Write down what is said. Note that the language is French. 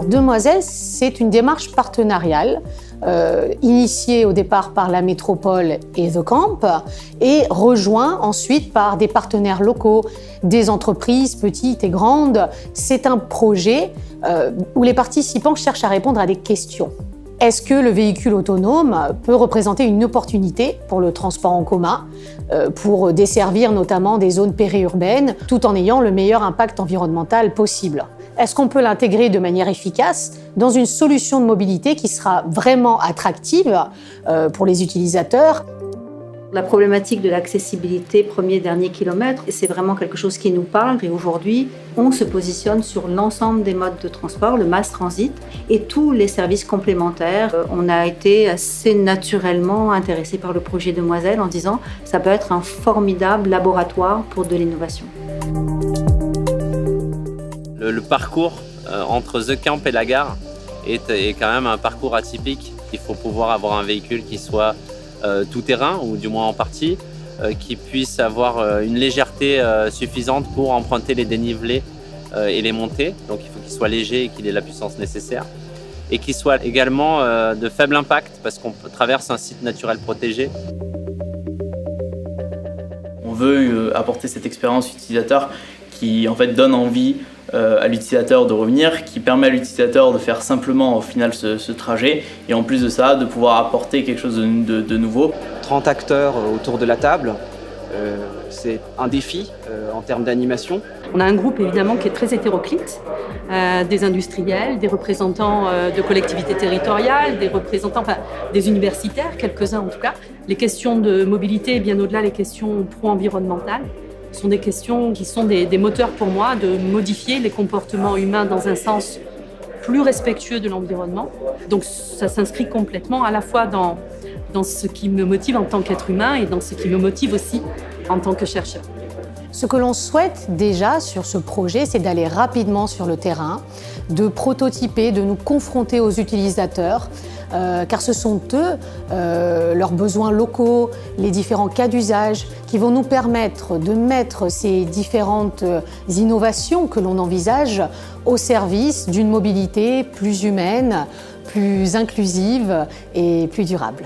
Demoiselles, c'est une démarche partenariale initiée au départ par la métropole et The Camp et rejoint ensuite par des partenaires locaux, des entreprises petites et grandes. C'est un projet où les participants cherchent à répondre à des questions. Est-ce que le véhicule autonome peut représenter une opportunité pour le transport en commun, pour desservir notamment des zones périurbaines, tout en ayant le meilleur impact environnemental possible? Est-ce qu'on peut l'intégrer de manière efficace dans une solution de mobilité qui sera vraiment attractive pour les utilisateurs? La problématique de l'accessibilité premier-dernier kilomètre, c'est vraiment quelque chose qui nous parle. Et aujourd'hui, on se positionne sur l'ensemble des modes de transport, le mass transit et tous les services complémentaires. On a été assez naturellement intéressé par le projet Demoiselles en disant que ça peut être un formidable laboratoire pour de l'innovation. Le parcours entre The Camp et la gare est quand même un parcours atypique. Il faut pouvoir avoir un véhicule qui soit tout-terrain, ou du moins en partie, qui puisse avoir une légèreté suffisante pour emprunter les dénivelés et les montées. Donc il faut qu'il soit léger et qu'il ait la puissance nécessaire. Et qu'il soit également de faible impact, parce qu'on traverse un site naturel protégé. On veut apporter cette expérience utilisateur qui en fait donne envie à l'utilisateur de revenir, qui permet à l'utilisateur de faire simplement au final ce trajet et en plus de ça de pouvoir apporter quelque chose de nouveau. 30 acteurs autour de la table, c'est un défi en termes d'animation. On a un groupe évidemment qui est très hétéroclite, des industriels, des représentants de collectivités territoriales, des représentants, des universitaires, quelques-uns en tout cas. Les questions de mobilité et bien au-delà les questions pro-environnementales sont des questions qui sont des moteurs pour moi de modifier les comportements humains dans un sens plus respectueux de l'environnement. Donc ça s'inscrit complètement à la fois dans ce qui me motive en tant qu'être humain et dans ce qui me motive aussi en tant que chercheur. Ce que l'on souhaite déjà sur ce projet, c'est d'aller rapidement sur le terrain, de prototyper, de nous confronter aux utilisateurs, car ce sont eux, leurs besoins locaux, les différents cas d'usage, qui vont nous permettre de mettre ces différentes innovations que l'on envisage au service d'une mobilité plus humaine, plus inclusive et plus durable.